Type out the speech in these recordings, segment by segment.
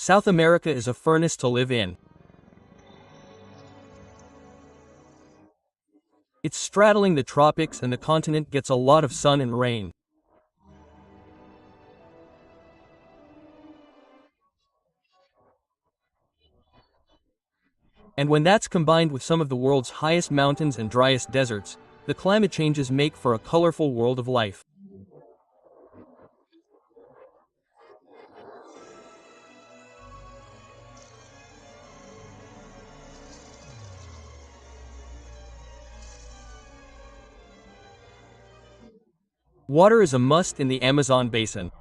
South America is a furnace to live in. It's straddling the tropics and the continent gets a lot of sun and rain. And when that's combined with some of the world's highest mountains and driest deserts, the climate changes make for a colorful world of life. Water is a must in the Amazon basin.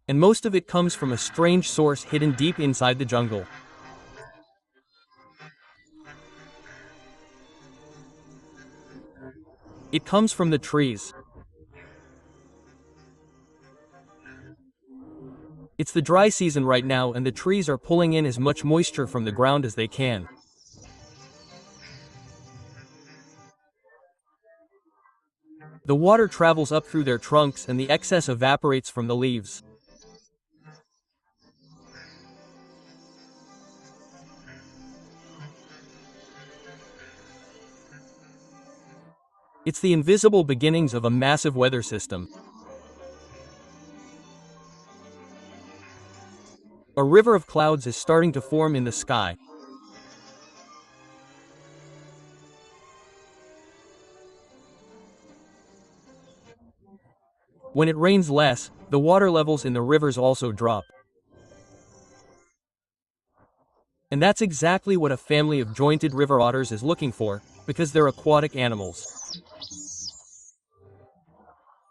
And most of it comes from a strange source hidden deep inside the jungle. It comes from the trees. It's the dry season right now and the trees are pulling in as much moisture from the ground as they can. The water travels up through their trunks and the excess evaporates from the leaves. It's the invisible beginnings of a massive weather system. A river of clouds is starting to form in the sky. When it rains less, the water levels in the rivers also drop. And that's exactly what a family of jointed river otters is looking for, because they're aquatic animals.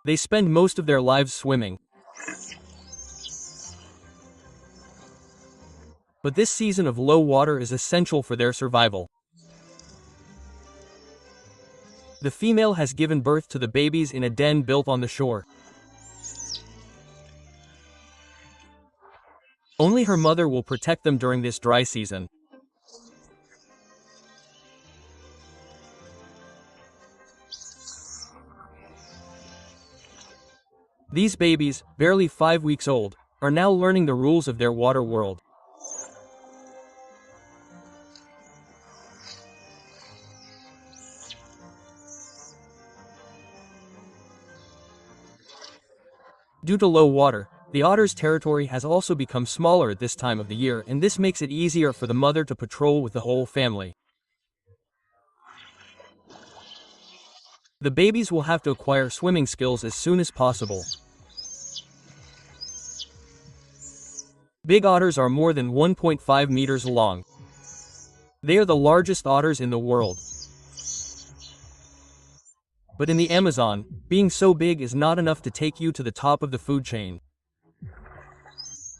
They spend most of their lives swimming. But this season of low water is essential for their survival. The female has given birth to the babies in a den built on the shore. Only her mother will protect them during this dry season. These babies, barely 5 weeks old, are now learning the rules of their water world. Due to low water, the otter's territory has also become smaller at this time of the year, and this makes it easier for the mother to patrol with the whole family. The babies will have to acquire swimming skills as soon as possible. Big otters are more than 1.5 meters long. They are the largest otters in the world. But in the Amazon, being so big is not enough to take you to the top of the food chain.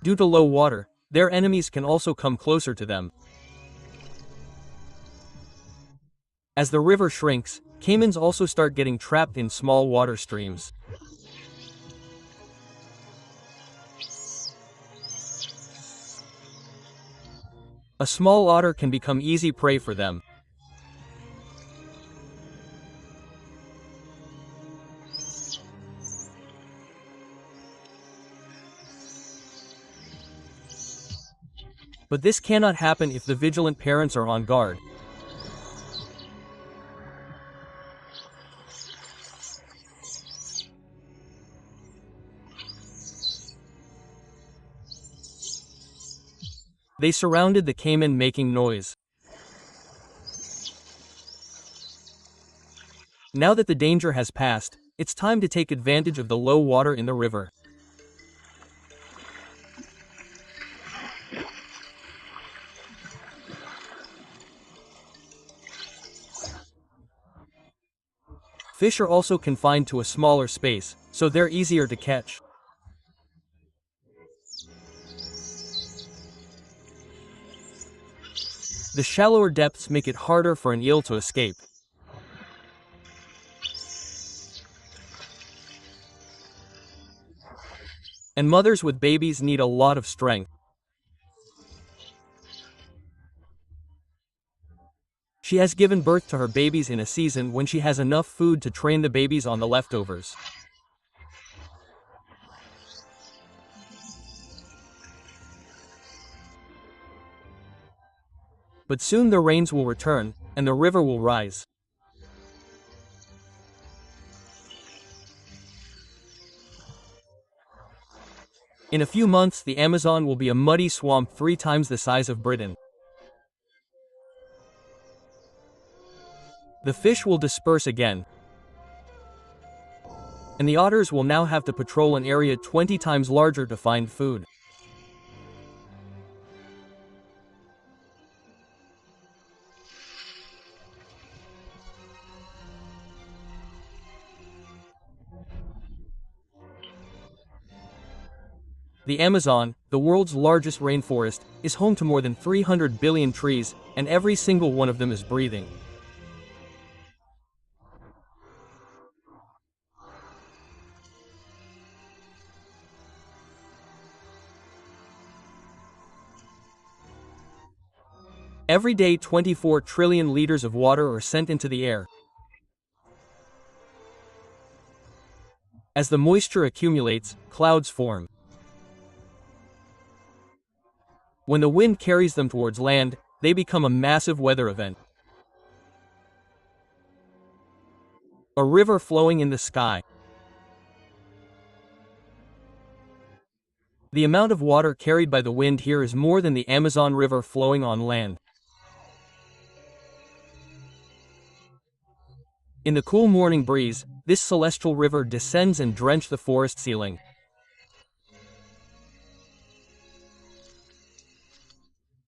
Due to low water, their enemies can also come closer to them. As the river shrinks, caimans also start getting trapped in small water streams. A small otter can become easy prey for them. But this cannot happen if the vigilant parents are on guard. They surrounded the caiman, making noise. Now that the danger has passed, it's time to take advantage of the low water in the river. Fish are also confined to a smaller space, so they're easier to catch. The shallower depths make it harder for an eel to escape. And mothers with babies need a lot of strength. She has given birth to her babies in a season when she has enough food to train the babies on the leftovers. But soon the rains will return, and the river will rise. In a few months, the Amazon will be a muddy swamp 3 times the size of Britain. The fish will disperse again, and the otters will now have to patrol an area 20 times larger to find food. The Amazon, the world's largest rainforest, is home to more than 300 billion trees, and every single one of them is breathing. Every day 24 trillion liters of water are sent into the air. As the moisture accumulates, clouds form. When the wind carries them towards land, they become a massive weather event. A river flowing in the sky. The amount of water carried by the wind here is more than the Amazon River flowing on land. In the cool morning breeze, this celestial river descends and drenches the forest ceiling.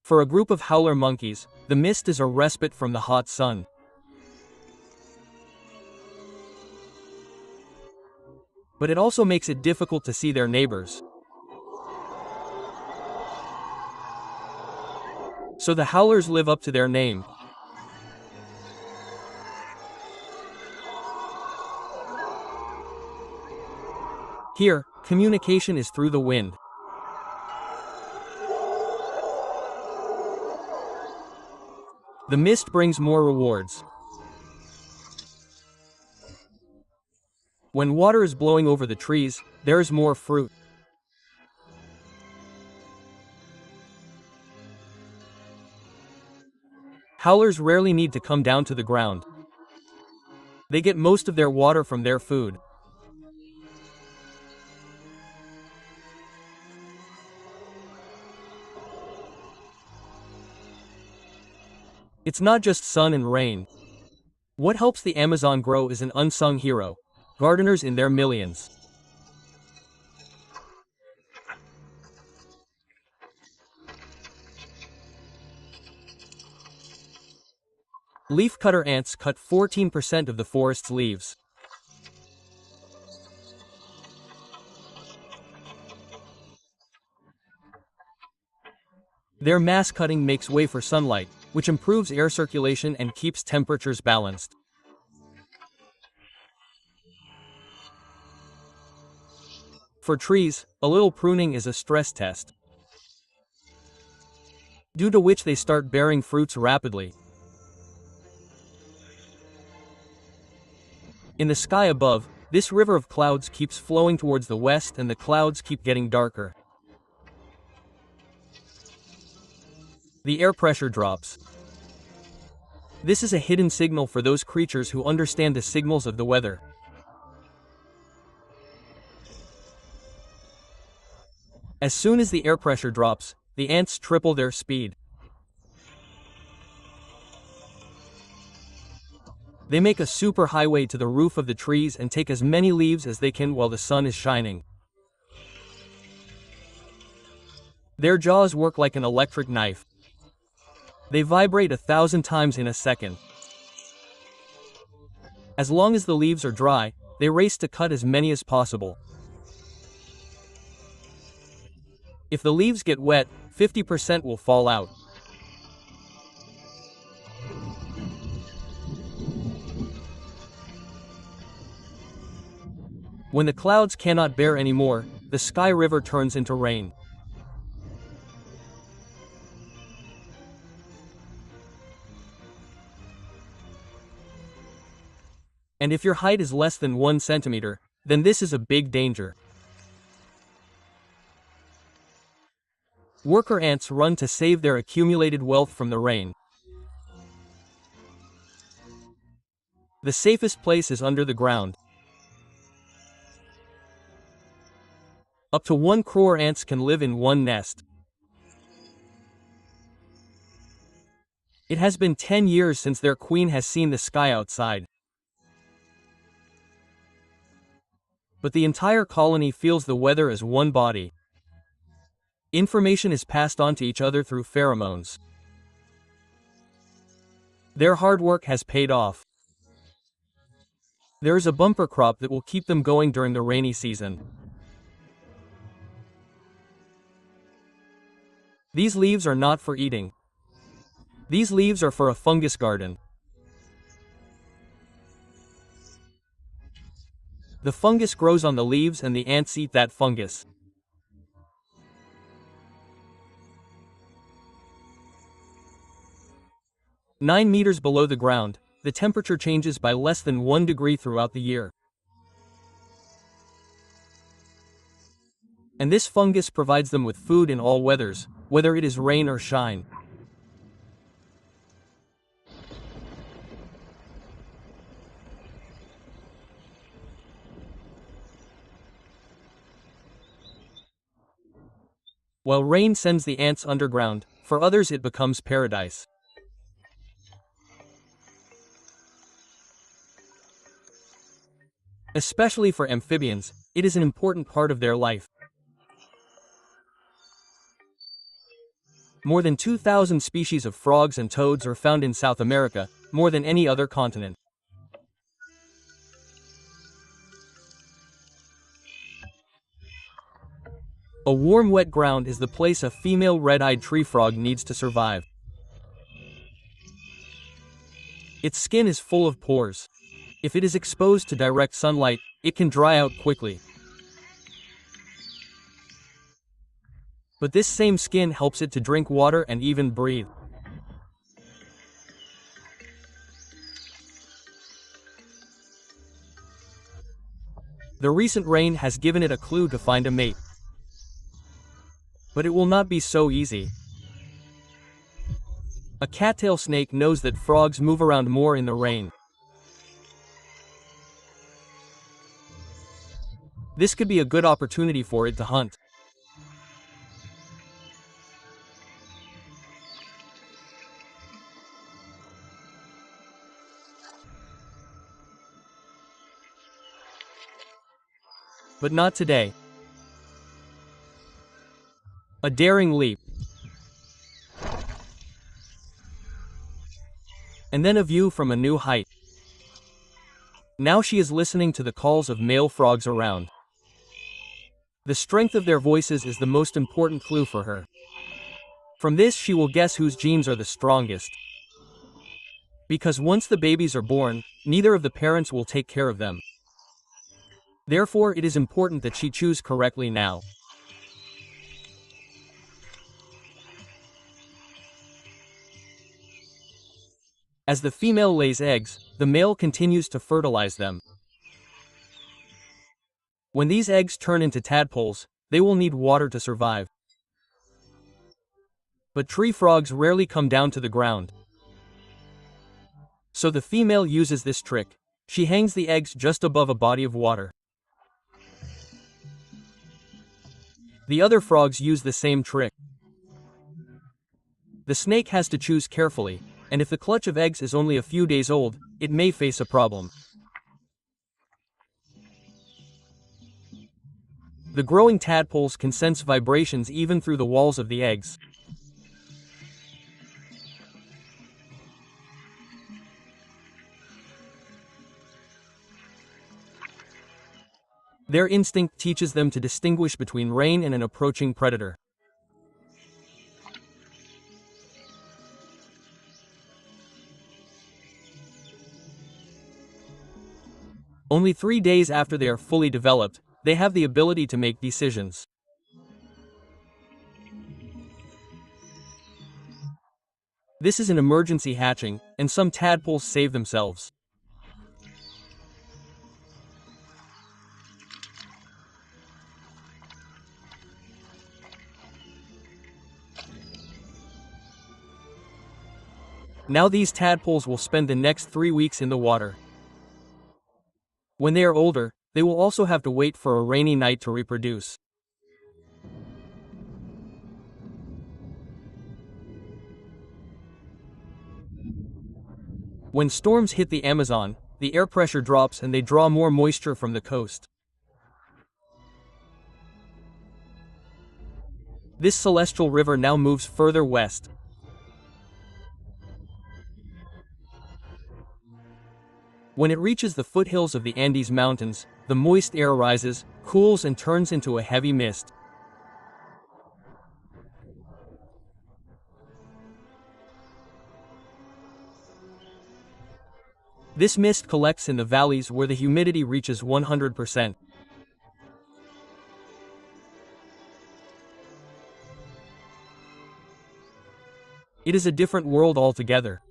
For a group of howler monkeys, the mist is a respite from the hot sun. But it also makes it difficult to see their neighbors. So the howlers live up to their name. Here, communication is through the wind. The mist brings more rewards. When water is blowing over the trees, there is more fruit. Howlers rarely need to come down to the ground. They get most of their water from their food. It's not just sun and rain. What helps the Amazon grow is an unsung hero: gardeners in their millions. Leafcutter ants cut 14% of the forest's leaves. Their mass cutting makes way for sunlight, which improves air circulation and keeps temperatures balanced. For trees, a little pruning is a stress test, due to which they start bearing fruits rapidly. In the sky above, this river of clouds keeps flowing towards the west, and the clouds keep getting darker. The air pressure drops. This is a hidden signal for those creatures who understand the signals of the weather. As soon as the air pressure drops, the ants triple their speed. They make a super highway to the roof of the trees and take as many leaves as they can while the sun is shining. Their jaws work like an electric knife. They vibrate 1,000 times in a second. As long as the leaves are dry, they race to cut as many as possible. If the leaves get wet, 50% will fall out. When the clouds cannot bear anymore, the sky river turns into rain. And if your height is less than 1 centimeter, then this is a big danger. Worker ants run to save their accumulated wealth from the rain. The safest place is under the ground. Up to 1 crore ants can live in one nest. It has been 10 years since their queen has seen the sky outside. But the entire colony feels the weather as one body. Information is passed on to each other through pheromones. Their hard work has paid off. There is a bumper crop that will keep them going during the rainy season. These leaves are not for eating. These leaves are for a fungus garden. The fungus grows on the leaves and the ants eat that fungus. "9 meters below the ground, the temperature changes by less than 1 degree throughout the year. And this fungus provides them with food in all weathers, whether it is rain or shine. While rain sends the ants underground, for others it becomes paradise. Especially for amphibians, it is an important part of their life. More than 2,000 species of frogs and toads are found in South America, more than any other continent. A warm, wet ground is the place a female red-eyed tree frog needs to survive. Its skin is full of pores. If it is exposed to direct sunlight, it can dry out quickly. But this same skin helps it to drink water and even breathe. The recent rain has given it a clue to find a mate. But it will not be so easy. A cattail snake knows that frogs move around more in the rain. This could be a good opportunity for it to hunt. But not today. A daring leap. And then a view from a new height. Now she is listening to the calls of male frogs around. The strength of their voices is the most important clue for her. From this she will guess whose genes are the strongest. Because once the babies are born, neither of the parents will take care of them. Therefore, it is important that she choose correctly now. As the female lays eggs, the male continues to fertilize them. When these eggs turn into tadpoles, they will need water to survive. But tree frogs rarely come down to the ground. So the female uses this trick. She hangs the eggs just above a body of water. The other frogs use the same trick. The snake has to choose carefully, and if the clutch of eggs is only a few days old, it may face a problem. The growing tadpoles can sense vibrations even through the walls of the eggs. Their instinct teaches them to distinguish between rain and an approaching predator. Only 3 days after they are fully developed, they have the ability to make decisions. This is an emergency hatching, and some tadpoles save themselves. Now these tadpoles will spend the next 3 weeks in the water. When they are older, they will also have to wait for a rainy night to reproduce. When storms hit the Amazon, the air pressure drops and they draw more moisture from the coast. This celestial river now moves further west. When it reaches the foothills of the Andes Mountains, the moist air rises, cools and turns into a heavy mist. This mist collects in the valleys where the humidity reaches 100%. It is a different world altogether.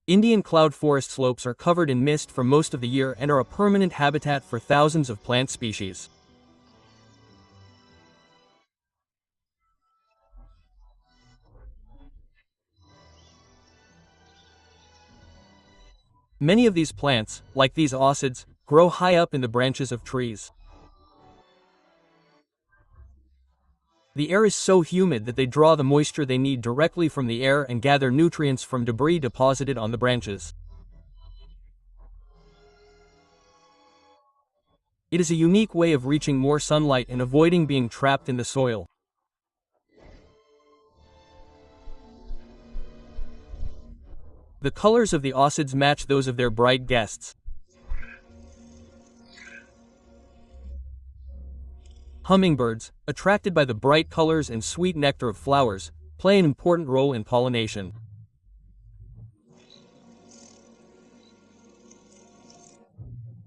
Indian cloud forest slopes are covered in mist for most of the year and are a permanent habitat for thousands of plant species. Many of these plants, like these ausids, grow high up in the branches of trees. The air is so humid that they draw the moisture they need directly from the air and gather nutrients from debris deposited on the branches. It is a unique way of reaching more sunlight and avoiding being trapped in the soil. The colors of the ausids match those of their bright guests. Hummingbirds, attracted by the bright colors and sweet nectar of flowers, play an important role in pollination.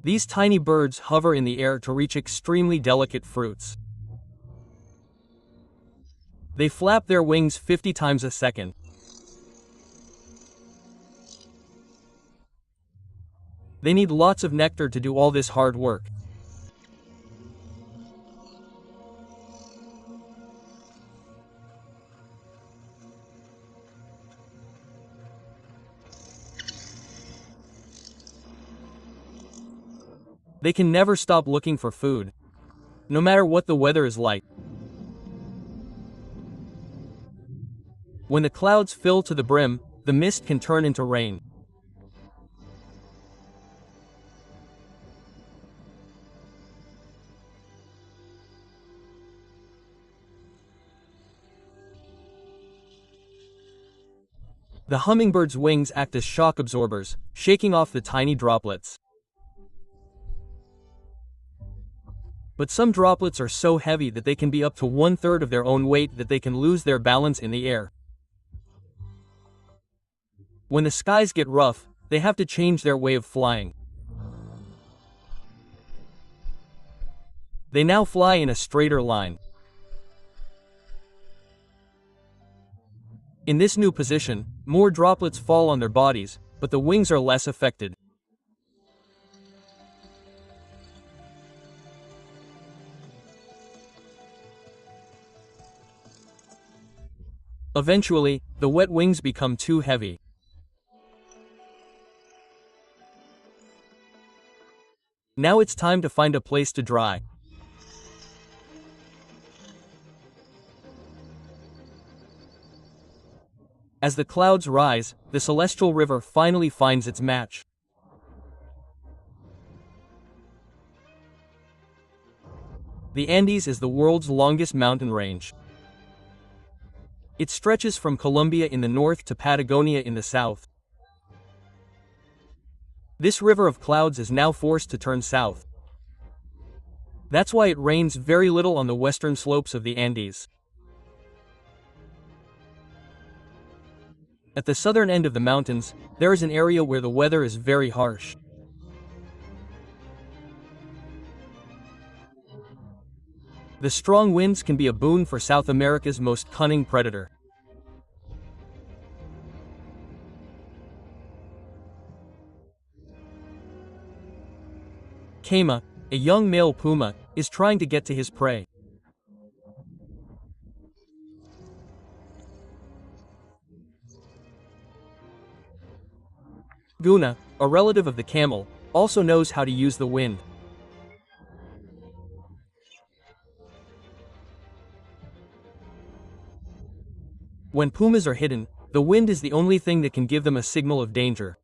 These tiny birds hover in the air to reach extremely delicate fruits. They flap their wings 50 times a second. They need lots of nectar to do all this hard work. They can never stop looking for food, no matter what the weather is like. When the clouds fill to the brim, the mist can turn into rain. The hummingbird's wings act as shock absorbers, shaking off the tiny droplets. But some droplets are so heavy that they can be up to 1/3 of their own weight that they can lose their balance in the air. When the skies get rough, they have to change their way of flying. They now fly in a straighter line. In this new position, more droplets fall on their bodies, but the wings are less affected. Eventually, the wet wings become too heavy. Now it's time to find a place to dry. As the clouds rise, the celestial river finally finds its match. The Andes is the world's longest mountain range. It stretches from Colombia in the north to Patagonia in the south. This river of clouds is now forced to turn south. That's why it rains very little on the western slopes of the Andes. At the southern end of the mountains, there is an area where the weather is very harsh. The strong winds can be a boon for South America's most cunning predator. Cayma, A young male puma is trying to get to his prey. Guna, a relative of the camel, also knows how to use the wind. When pumas are hidden, the wind is the only thing that can give them a signal of danger.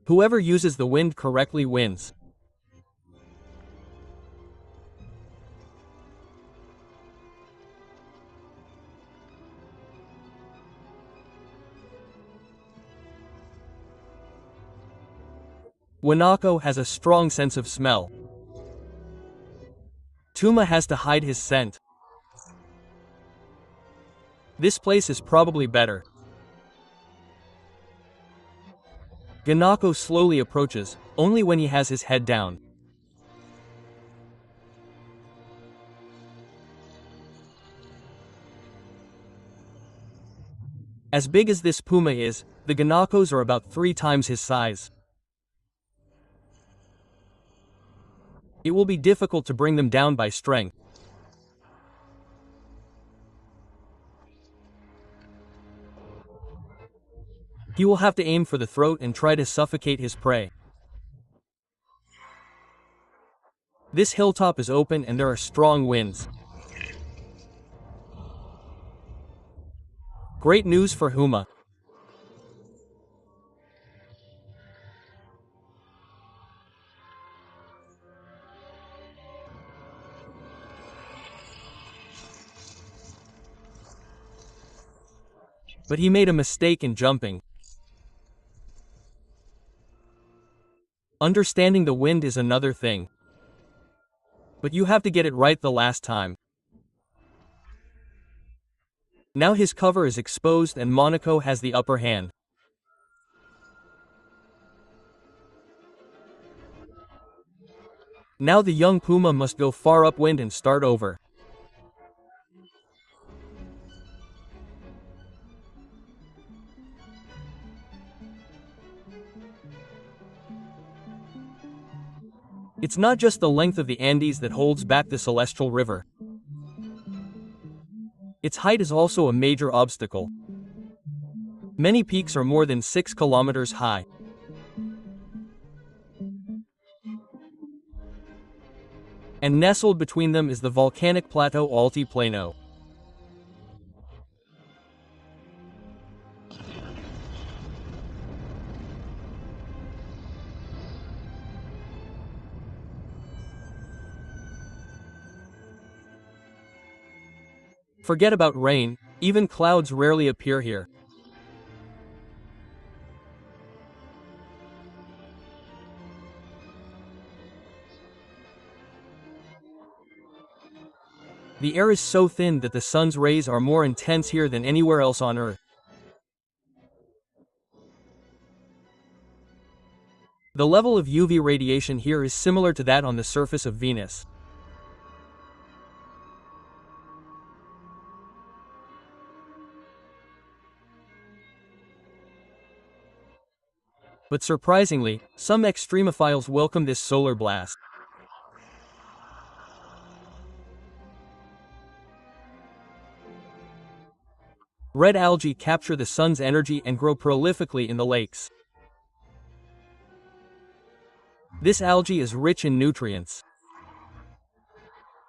Whoever uses the wind correctly wins. Wanako has a strong sense of smell. Tuma has to hide his scent. This place is probably better. Ganako slowly approaches, only when he has his head down. As big as this puma is, the Ganakos are about 3 times his size. It will be difficult to bring them down by strength. He will have to aim for the throat and try to suffocate his prey. This hilltop is open and there are strong winds. Great news for Huma. But he made a mistake in jumping. Understanding the wind is another thing. But you have to get it right the last time. Now his cover is exposed and Monaco has the upper hand. Now the young puma must go far upwind and start over. It's not just the length of the Andes that holds back the Celestial River. Its height is also a major obstacle. Many peaks are more than 6 kilometers high. And nestled between them is the volcanic plateau Altiplano. Forget about rain, even clouds rarely appear here. The air is so thin that the sun's rays are more intense here than anywhere else on Earth. The level of UV radiation here is similar to that on the surface of Venus. But surprisingly, some extremophiles welcome this solar blast. Red algae capture the sun's energy and grow prolifically in the lakes. This algae is rich in nutrients.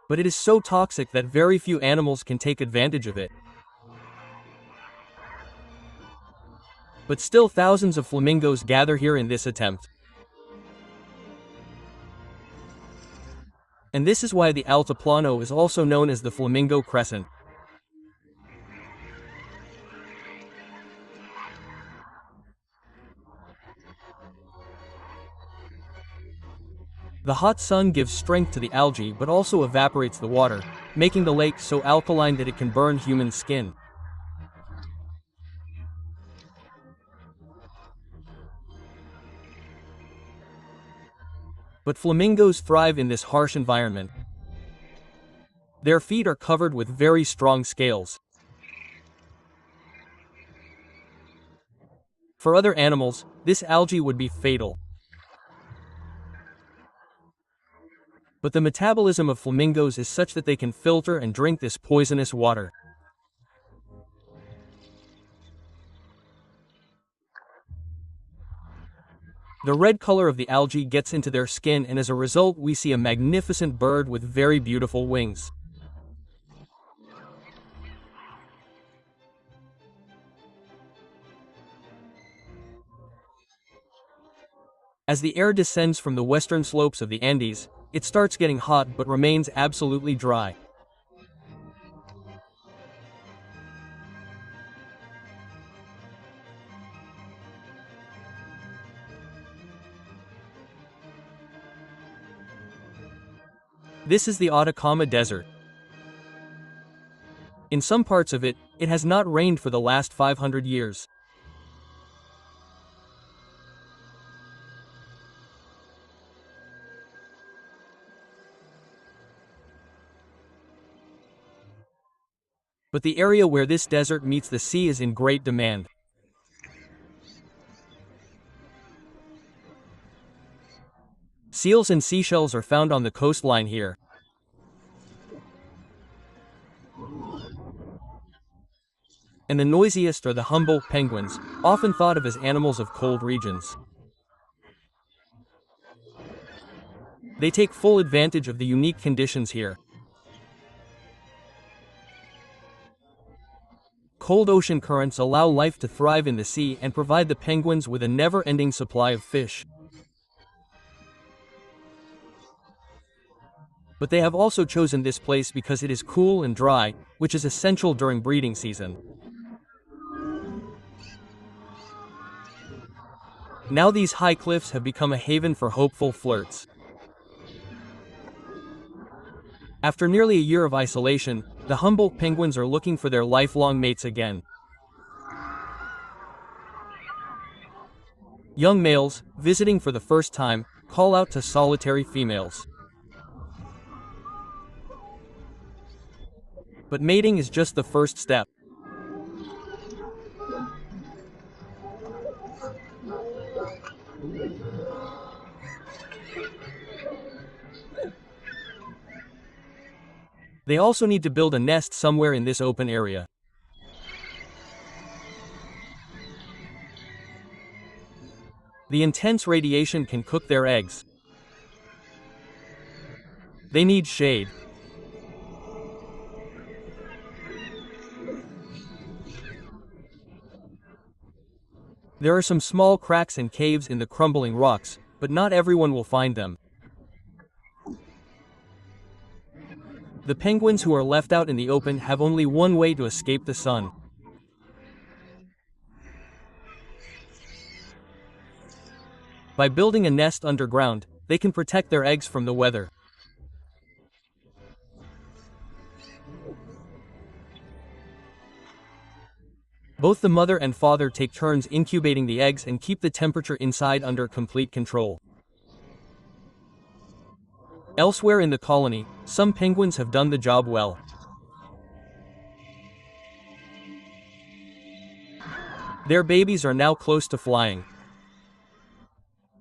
But it is so toxic that very few animals can take advantage of it. But still thousands of flamingos gather here in this attempt. And this is why the Altiplano is also known as the Flamingo Crescent. The hot sun gives strength to the algae but also evaporates the water, making the lake so alkaline that it can burn human skin. But flamingos thrive in this harsh environment. Their feet are covered with very strong scales. For other animals, this algae would be fatal. But the metabolism of flamingos is such that they can filter and drink this poisonous water. The red color of the algae gets into their skin, and as a result we see a magnificent bird with very beautiful wings. As the air descends from the western slopes of the Andes, it starts getting hot but remains absolutely dry. This is the Atacama Desert. In some parts of it, it has not rained for the last 500 years. But the area where this desert meets the sea is in great demand. Seals and seashells are found on the coastline here. And the noisiest are the Humboldt penguins, often thought of as animals of cold regions. They take full advantage of the unique conditions here. Cold ocean currents allow life to thrive in the sea and provide the penguins with a never-ending supply of fish. But they have also chosen this place because it is cool and dry, which is essential during breeding season. Now these high cliffs have become a haven for hopeful flirts. After nearly a year of isolation, the Humboldt penguins are looking for their lifelong mates again. Young males, visiting for the first time, call out to solitary females. But mating is just the first step. They also need to build a nest somewhere in this open area. The intense radiation can cook their eggs. They need shade. There are some small cracks and caves in the crumbling rocks, but not everyone will find them. The penguins who are left out in the open have only one way to escape the sun. By building a nest underground, they can protect their eggs from the weather. Both the mother and father take turns incubating the eggs and keep the temperature inside under complete control. Elsewhere in the colony, some penguins have done the job well. Their babies are now close to flying.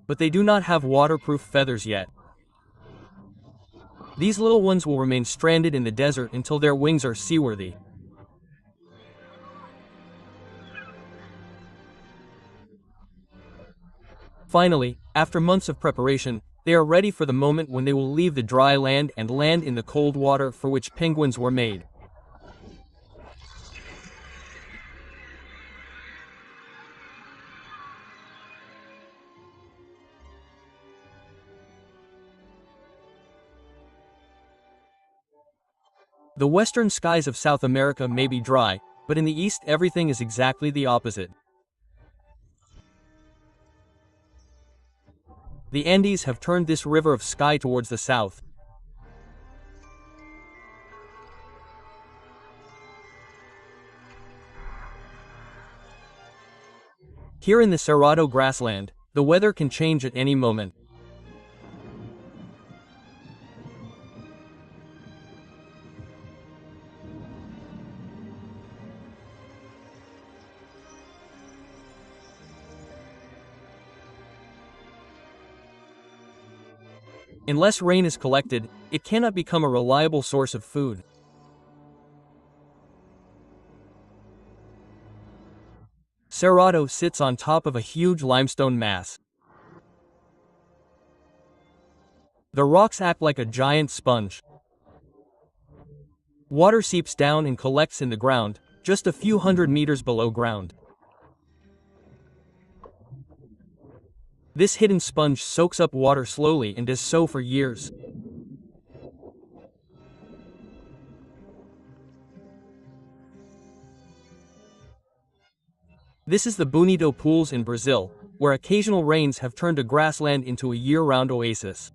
But they do not have waterproof feathers yet. These little ones will remain stranded in the desert until their wings are seaworthy. Finally, after months of preparation, they are ready for the moment when they will leave the dry land and land in the cold water for which penguins were made. The western skies of South America may be dry, but in the east everything is exactly the opposite. The Andes have turned this river of sky towards the south. Here in the Cerrado grassland, the weather can change at any moment. Unless rain is collected, it cannot become a reliable source of food. Cerrado sits on top of a huge limestone mass. The rocks act like a giant sponge. Water seeps down and collects in the ground, just a few hundred meters below ground. This hidden sponge soaks up water slowly and does so for years. This is the Bonito Pools in Brazil, where occasional rains have turned a grassland into a year-round oasis.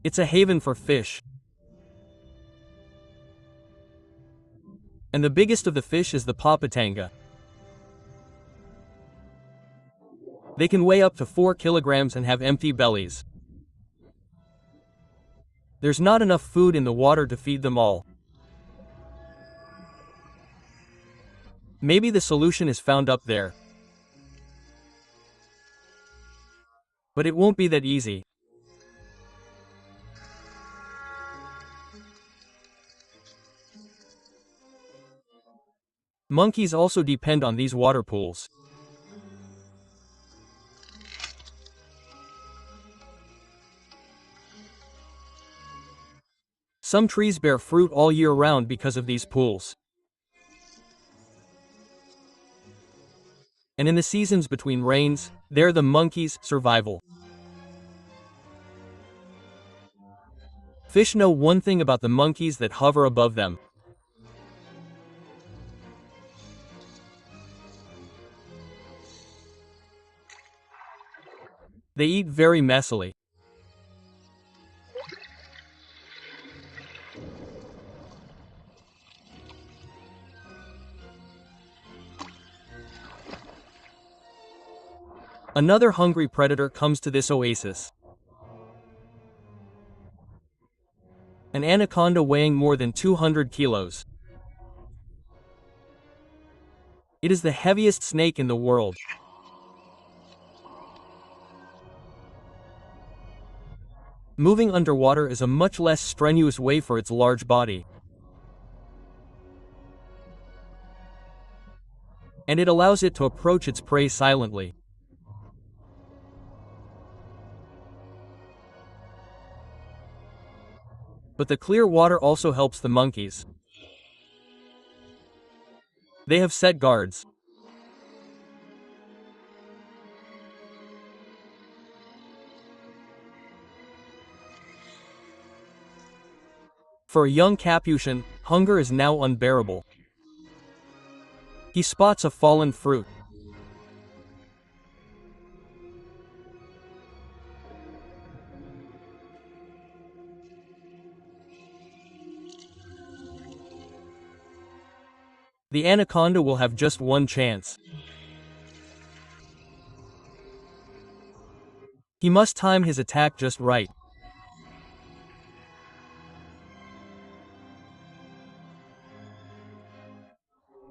It's a haven for fish. And the biggest of the fish is the papatanga. They can weigh up to 4 kilograms and have empty bellies. There's not enough food in the water to feed them all. Maybe the solution is found up there. But it won't be that easy. Monkeys also depend on these water pools. Some trees bear fruit all year round because of these pools. And in the seasons between rains, they're the monkeys' survival. Fish know one thing about the monkeys that hover above them. They eat very messily. Another hungry predator comes to this oasis. An anaconda weighing more than 200 kilos. It is the heaviest snake in the world. Moving underwater is a much less strenuous way for its large body. And it allows it to approach its prey silently. But the clear water also helps the monkeys. They have set guards. For a young Capuchin, hunger is now unbearable. He spots a fallen fruit. The anaconda will have just one chance. He must time his attack just right.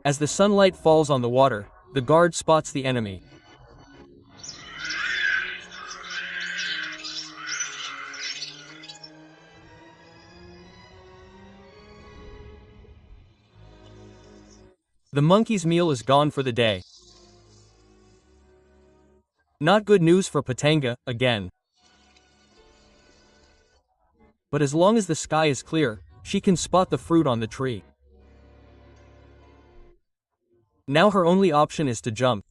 As the sunlight falls on the water, the guard spots the enemy. The monkey's meal is gone for the day. Not good news for Patanga, again. But as long as the sky is clear, she can spot the fruit on the tree. Now her only option is to jump.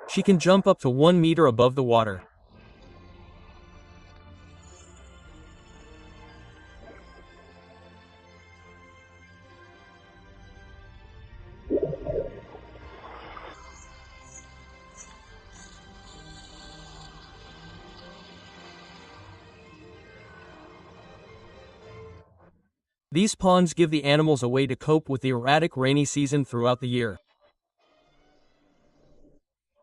She can jump up to 1 meter above the water. These ponds give the animals a way to cope with the erratic rainy season throughout the year.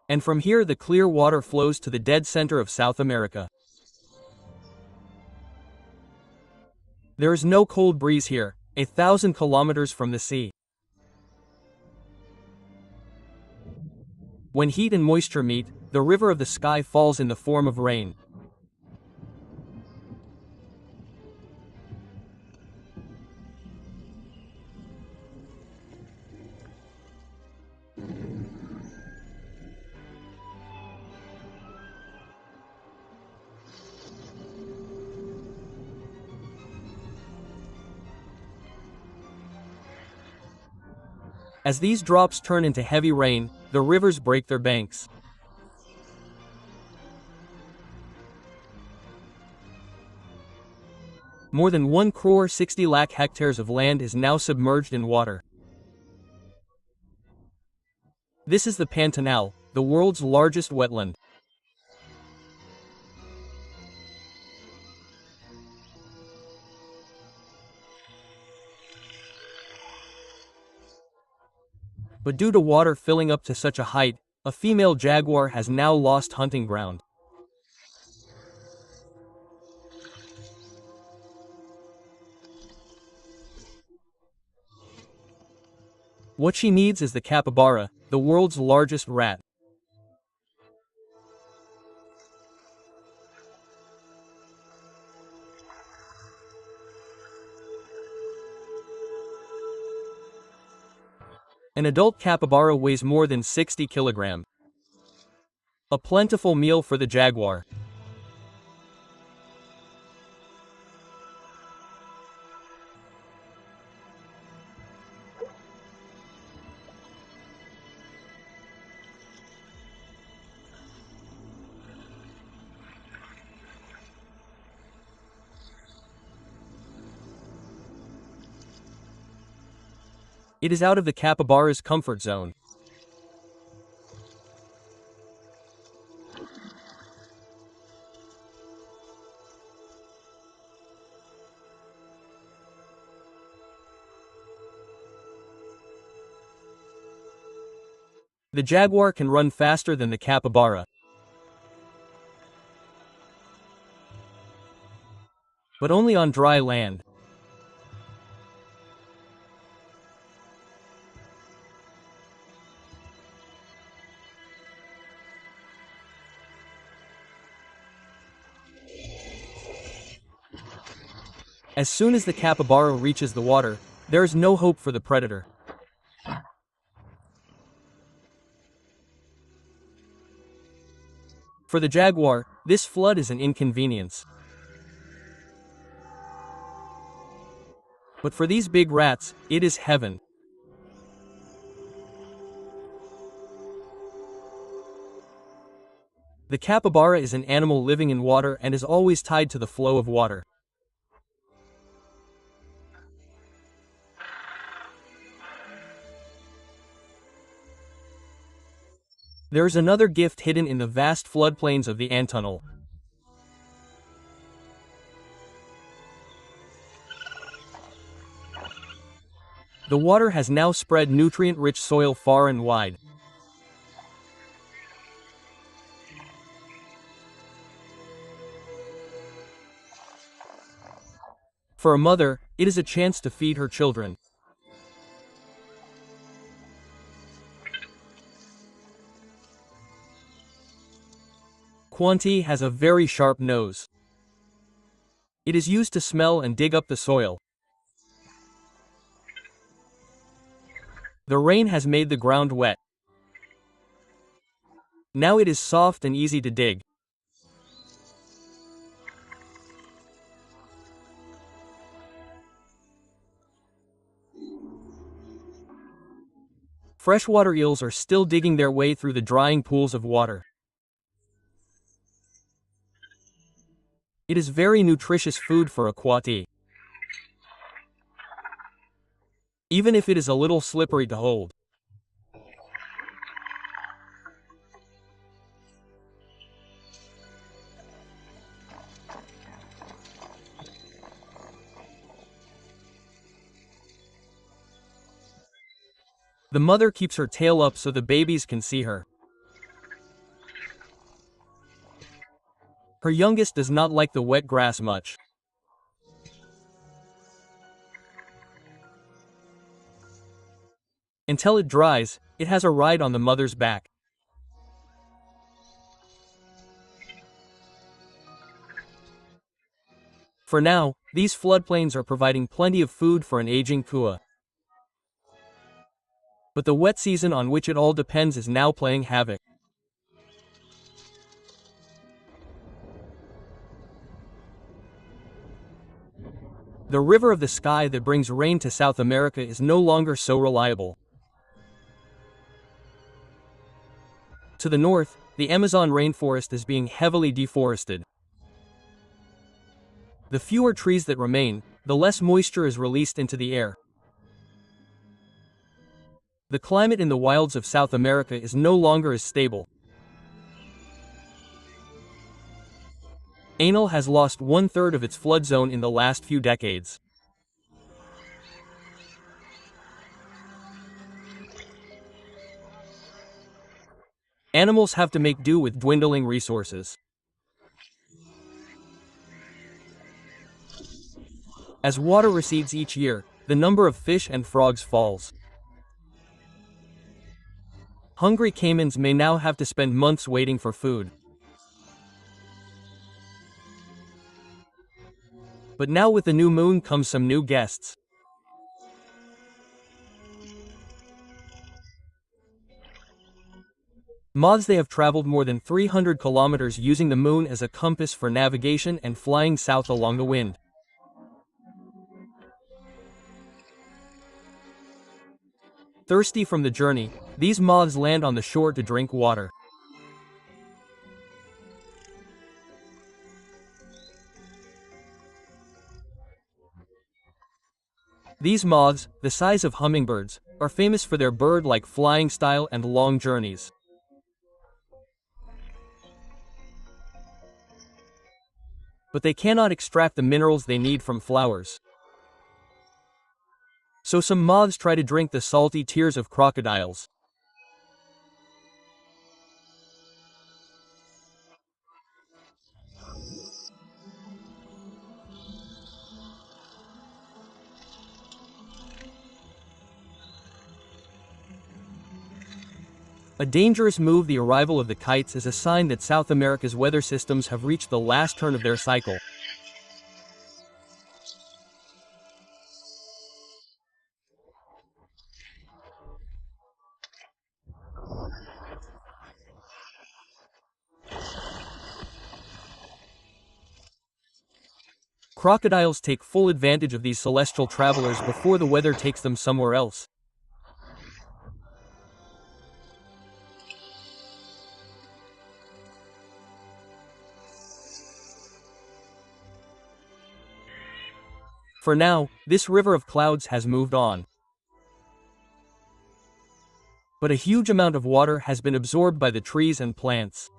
And from here the clear water flows to the dead center of South America. There is no cold breeze here, 1,000 kilometers from the sea. When heat and moisture meet, the river of the sky falls in the form of rain. As these drops turn into heavy rain, the rivers break their banks. More than 1 crore 60 lakh hectares of land is now submerged in water. This is the Pantanal, the world's largest wetland. But due to water filling up to such a height, a female jaguar has now lost hunting ground. What she needs is the capybara, the world's largest rat. An adult capybara weighs more than 60 kilograms. A plentiful meal for the jaguar. It is out of the capybara's comfort zone. The jaguar can run faster than the capybara. But only on dry land. As soon as the capybara reaches the water, there is no hope for the predator. For the jaguar, this flood is an inconvenience. But for these big rats, it is heaven. The capybara is an animal living in water and is always tied to the flow of water. There is another gift hidden in the vast floodplains of the Antunnel. The water has now spread nutrient-rich soil far and wide. For a mother, it is a chance to feed her children. Quanti has a very sharp nose. It is used to smell and dig up the soil. The rain has made the ground wet. Now it is soft and easy to dig. Freshwater eels are still digging their way through the drying pools of water. It is very nutritious food for a quati, even if it is a little slippery to hold. The mother keeps her tail up so the babies can see her. Her youngest does not like the wet grass much. Until it dries, it has a ride on the mother's back. For now, these floodplains are providing plenty of food for an aging kua. But the wet season on which it all depends is now playing havoc. The river of the sky that brings rain to South America is no longer so reliable. To the north, the Amazon rainforest is being heavily deforested. The fewer trees that remain, the less moisture is released into the air. The climate in the wilds of South America is no longer as stable. Anil has lost 1/3 of its flood zone in the last few decades. Animals have to make do with dwindling resources. As water recedes each year, the number of fish and frogs falls. Hungry caimans may now have to spend months waiting for food. But now with the new moon comes some new guests. Moths. They have traveled more than 300 kilometers using the moon as a compass for navigation and flying south along the wind. Thirsty from the journey, these moths land on the shore to drink water. These moths, the size of hummingbirds, are famous for their bird-like flying style and long journeys. But they cannot extract the minerals they need from flowers. So some moths try to drink the salty tears of crocodiles. A dangerous move. The arrival of the kites is a sign that South America's weather systems have reached the last turn of their cycle. Crocodiles take full advantage of these celestial travelers before the weather takes them somewhere else. For now, this river of clouds has moved on. But a huge amount of water has been absorbed by the trees and plants.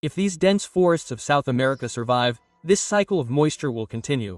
If these dense forests of South America survive, this cycle of moisture will continue.